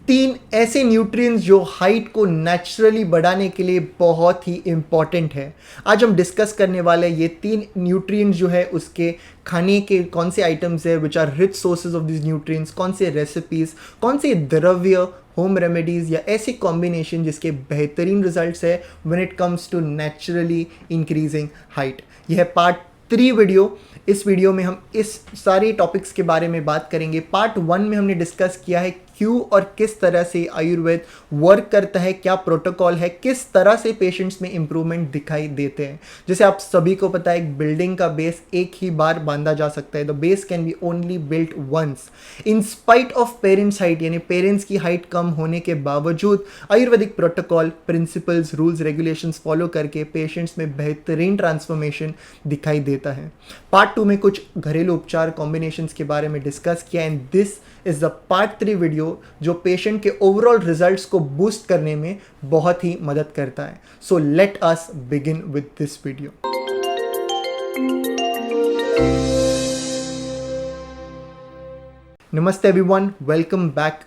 तीन ऐसे न्यूट्रिएंट्स जो हाइट को नेचुरली बढ़ाने के लिए बहुत ही इम्पॉर्टेंट है। आज हम डिस्कस करने वाले ये तीन न्यूट्रिएंट्स जो है उसके खाने के कौन से आइटम्स है which are rich sources of this nutrients, कौन से रेसिपीज, कौन से द्रव्य, होम रेमेडीज़ या ऐसे कॉम्बिनेशन जिसके बेहतरीन रिजल्ट्स है when it comes to naturally increasing height. यह है पार्ट 3 वीडियो। इस वीडियो में हम इस सारे टॉपिक्स के बारे में बात करेंगे। पार्ट 1 में हमने डिस्कस किया है क्यों और किस तरह से आयुर्वेद वर्क करता है, क्या प्रोटोकॉल है, किस तरह से पेशेंट्स में इंप्रूवमेंट दिखाई देते हैं। जैसे आप सभी को पता है एक बिल्डिंग का बेस एक ही बार बांधा जा सकता है। The base can be only built once in spite of parents height, यानी पेरेंट्स की हाइट कम होने के बावजूद Ayurvedic protocol, principles, rules, regulations follow करके पेशेंट्स में बेहतरीन ट्रांसफॉर्मेशन दिखाई देता है। पार्ट 2 में कुछ घरेलू उपचार कॉम्बिनेशंस के बारे में डिस्कस किया and this is the part 3 video जो पेशेंट के ओवरऑल रिजल्ट्स को बूस्ट करने में बहुत ही मदद करता है। So let us begin with this video. नमस्ते एवरीवन, वेलकम बैक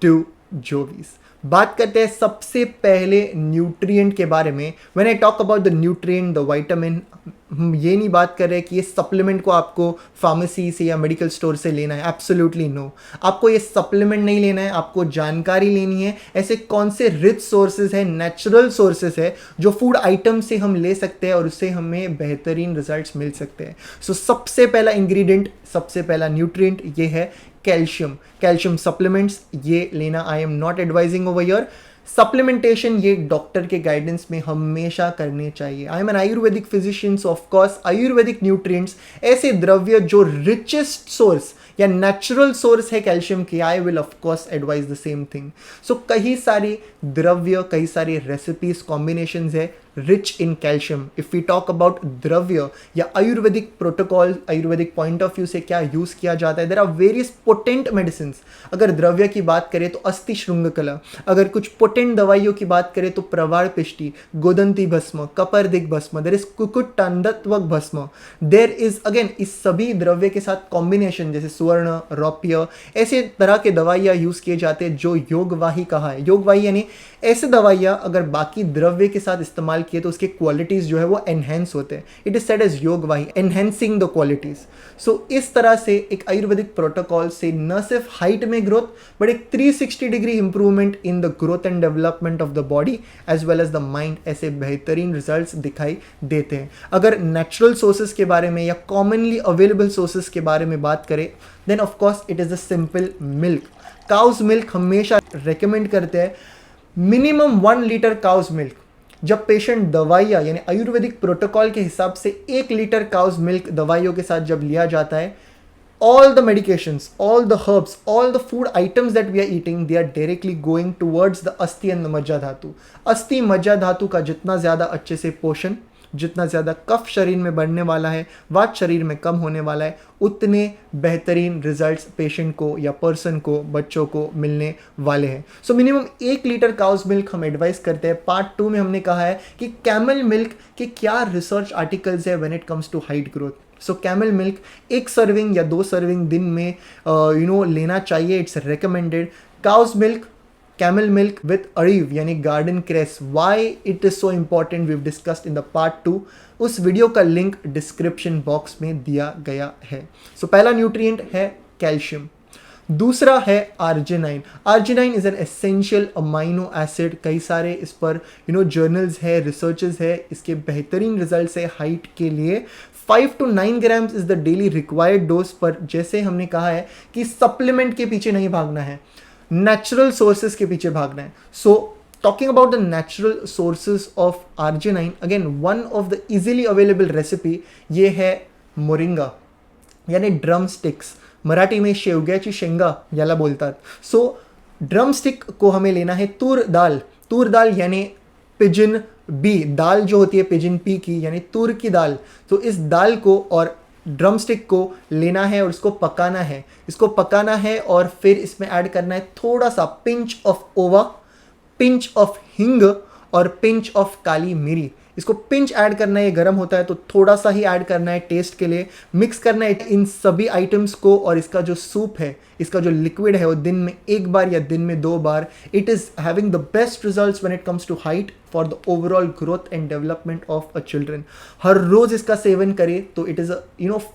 टू जोवीज। बात करते हैं सबसे पहले न्यूट्रिएंट के बारे में। When I talk about the nutrient, the vitamin, हम ये नहीं बात कर रहे कि ये सप्लीमेंट को आपको फार्मेसी से या मेडिकल स्टोर से लेना है। एब्सोल्युटली नो, आपको ये सप्लीमेंट नहीं लेना है, आपको जानकारी लेनी है ऐसे कौन से रिच सोर्सेज है, नेचुरल सोर्सेज है जो फूड आइटम से हम ले सकते हैं और उससे हमें बेहतरीन रिजल्ट्स मिल सकते हैं। सो सबसे पहला इंग्रेडिएंट, सबसे पहला न्यूट्रिएंट ये है कैल्शियम। कैल्शियम सप्लीमेंट्स ये लेना I am not advising over here. Supplementation ये डॉक्टर के गाइडेंस में हमेशा करने चाहिए। I am an Ayurvedic physician, so of course Ayurvedic nutrients, ऐसे द्रव्य जो रिचेस्ट सोर्स या नेचुरल सोर्स है कैल्शियम की, I will of course advise the same thing. So कई सारी द्रव्य, कई सारी रेसिपीज, कॉम्बिनेशंस है rich in calcium. If we talk about द्रव्य या Ayurvedic protocol, Ayurvedic point of view से क्या यूज किया जाता है, there are various potent medicine. अगर द्रव्य की बात करें तो अस्थि श्रृंगकला, अगर कुछ पोटेंट दवाइयों की बात करें तो प्रवाल पिष्टी, गोदंती भस्म, कपर्दिक भस्म, देयर इज कुकुट तांडवक भस्म, देयर इज अगेन इस सभी द्रव्य के साथ कॉम्बिनेशन जैसे सुवर्ण, रौप्य, ऐसे तरह के दवाइयाँ यूज किए जाते हैं जो योगवाही कहा है। योगवाही यानी ऐसे दवाइयाँ अगर बाकी द्रव्य के साथ इस्तेमाल किए तो उसके क्वालिटीज जो है वो एनहेंस होते हैं। इट इज सेड एज योगवाही, एनहेंसिंग द क्वालिटीज। सो इस तरह से एक आयुर्वेदिक प्रोटोकॉल से न सिर्फ हाइट में ग्रोथ बट एक 360 degree improvement in the growth and development of the body as well as the mind, ऐसे बेहतरीन रिजल्ट्स दिखाई देते हैं। अगर नेचुरल सोर्सेज के बारे में या कॉमनली अवेलेबल सोर्सेज के बारे में बात करें then of course it is the simple milk. Cow's milk हमेशा रेकमेंड करते हैं मिनिमम 1 लीटर काउज मिल्क। जब पेशेंट दवाइयाँ यानी आयुर्वेदिक प्रोटोकॉल के हिसाब से 1 लीटर काउज मिल्क दवाइयों के साथ जब लिया जाता है, all the medications, all the herbs, all the food items that we are eating, they are directly going towards the अस्थि and the मज्जा धातु। अस्थि मज्जा धातु का जितना ज़्यादा अच्छे से पोषण, जितना ज़्यादा कफ शरीर में बढ़ने वाला है, वात शरीर में कम होने वाला है, उतने बेहतरीन रिजल्ट्स पेशेंट को या पर्सन को, बच्चों को मिलने वाले हैं। So minimum 1 litre cow's milk हम एडवाइस करते हैं। पार्ट 2 में हमने कहा है कि कैमल मिल्क के क्या रिसर्च आर्टिकल्स है when it comes to height growth. So camel milk 1 serving या 2 सर्विंग दिन में लेना चाहिए, it's recommended. Cow's milk, camel milk with ariv यानी garden cress, why it is so important we've discussed in the part 2। उस video का link description box में दिया गया है। सो पहला न्यूट्रिएंट है कैल्शियम। दूसरा है arginine. Arginine is an essential amino acid. कई सारे इस पर जर्नल्स है, रिसर्चेस है, इसके बेहतरीन रिजल्ट्स है हाइट के लिए। 5 to 9 grams is the daily required dose. पर जैसे हमने कहा है कि सप्लीमेंट के पीछे नहीं भागना है, नेचुरल सोर्सेज के पीछे भागना है। So talking about the natural sources of arginine, again one of the easily available recipe ये है मोरिंगा यानी ड्रम स्टिक्स। मराठी में शेवग्याची शेंगा याला बोलतात। सो ड्रम स्टिक को हमें लेना है तूर दाल। तूर दाल यानी पिजन बी दाल जो होती है, पिजन पी की यानी तूर की दाल। तो इस दाल को और ड्रम स्टिक को लेना है और इसको पकाना है। इसको पकाना है और फिर इसमें ऐड करना है थोड़ा सा पिंच ऑफ ओवा, पिंच ऑफ हिंग और पिंच ऑफ काली मिरी। इसको पिंच ऐड करना है, ये गर्म होता है तो थोड़ा सा ही ऐड करना है टेस्ट के लिए, मिक्स करना है इन सभी आइटम्स को, और इसका जो सूप है, इसका जो लिक्विड है वो दिन में 1 बार या दिन में 2 बार, it is having the best results when it comes to height for the overall growth and development of a children. हर रोज़ इसका सेवन करें तो it is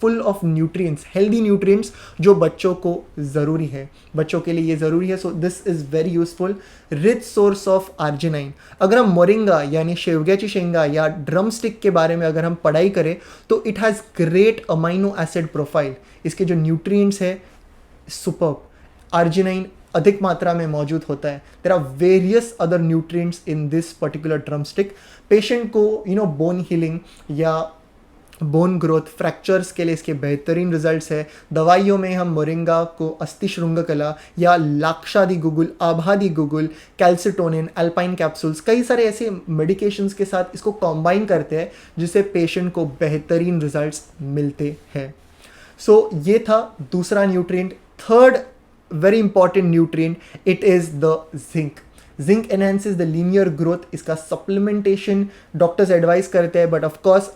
full of nutrients, healthy nutrients जो बच्चों को ज़रूरी है, बच्चों के लिए ये ज़रूरी है। So this is very useful, rich source of arginine. अगर हम मोरिंगा यानी शेवग्याची शेंगा या ड्रम स्टिक के बारे में अगर हम पढ़ाई करें तो it has great amino acid profile, इसके जो न्यूट्रिएंट्स है सुपर्ब, आर्जिनाइन अधिक मात्रा में मौजूद होता है। There are various other nutrients in this particular drumstick. Patient को बोन हीलिंग या बोन ग्रोथ, फ्रैक्चर्स के लिए इसके बेहतरीन रिजल्ट्स है। दवाइयों में हम मोरिंगा को अस्ति श्रृंगकला या लाक्षादि guggul, आभादि guggul, calcitonin, alpine capsules, कई सारे ऐसे मेडिकेशंस के साथ इसको कॉम्बाइन करते हैं जिससे पेशेंट को बेहतरीन रिजल्ट्स मिलते हैं। सो ये था दूसरा nutrient. Third very important nutrient, it is the zinc. Zinc enhances the linear growth. इसका सप्लीमेंटेशन डॉक्टर्स एडवाइस करते हैं, but of course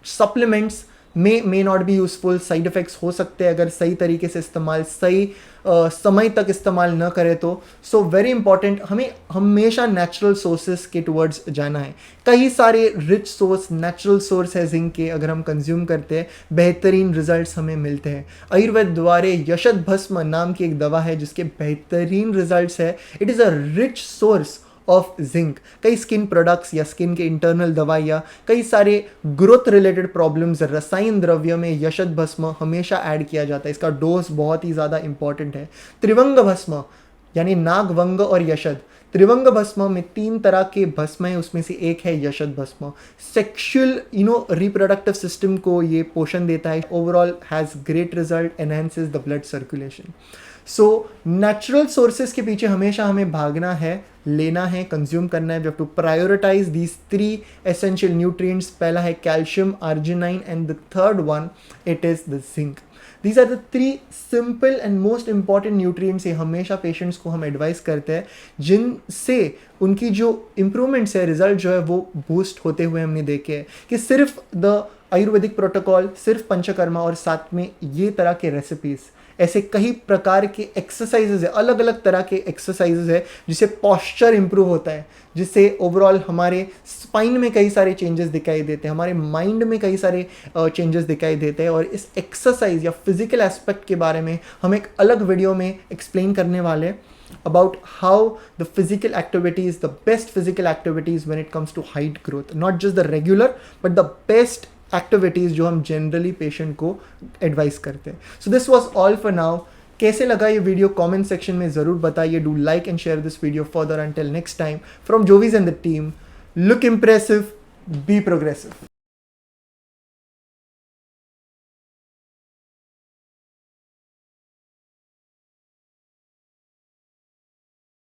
supplements may not be useful, side effects हो सकते हैं अगर सही तरीके से इस्तेमाल, सही समय तक इस्तेमाल न करें तो। सो वेरी इंपॉर्टेंट, हमें हमेशा नेचुरल सोर्सेस के टुवर्ड्स जाना है। कई सारे रिच सोर्स, नेचुरल सोर्स है जिंक के, अगर हम कंज्यूम करते हैं बेहतरीन रिजल्ट्स हमें मिलते हैं। आयुर्वेद द्वारे यशद भस्म नाम की एक दवा है जिसके बेहतरीन रिजल्ट्स है। It is a rich source of zinc. कई स्किन प्रोडक्ट्स या स्किन के इंटरनल दवाइयाँ, कई सारे ग्रोथ रिलेटेड प्रॉब्लम्स, रसायन द्रव्य में यशद भस्म हमेशा ऐड किया जाता है। इसका डोज बहुत ही ज़्यादा इंपॉर्टेंट है। त्रिवंग भस्म यानी नाग, वंग और यशद, त्रिवंग भस्म में 3 तरह के भस्म है, उसमें से एक है यशद भस्म। सेक्शुअल रिप्रोडक्टिव सिस्टम को ये पोषण देता है। Overall has great result, enhances the blood circulation. So natural sources के पीछे हमेशा हमें भागना है, लेना है, कंज्यूम करना है। We have to prioritise these 3 essential nutrients. पहला है calcium, arginine, and the third one it is the zinc. These are the 3 simple and most important nutrients. ये हमेशा पेशेंट्स को हम एडवाइस करते हैं जिनसे उनकी जो इम्प्रूवमेंट्स है, रिजल्ट जो है वो बूस्ट होते हुए हमने देखे हैं। कि सिर्फ द आयुर्वेदिक प्रोटोकॉल, सिर्फ पंचकर्मा और साथ में ये तरह के रेसिपीज़, ऐसे कई प्रकार के एक्सरसाइजेज है, अलग अलग तरह के एक्सरसाइजेज है जिससे पॉस्चर इंप्रूव होता है, जिससे ओवरऑल हमारे स्पाइन में कई सारे चेंजेस दिखाई देते हैं, हमारे माइंड में कई सारे चेंजेस दिखाई देते हैं। और इस एक्सरसाइज या फिजिकल एस्पेक्ट के बारे में हम एक अलग वीडियो में एक्सप्लेन करने वाले हैं about how the physical activities, the best physical activities when it comes to height growth, not just the regular but the best activities जो हम जनरली पेशेंट को एडवाइस करते हैं। So this was all for now. कैसे लगा ये video comment section में ज़रूर बताइए। Do like and share this video further. Until next time, from Jovees and the team, look impressive, be progressive.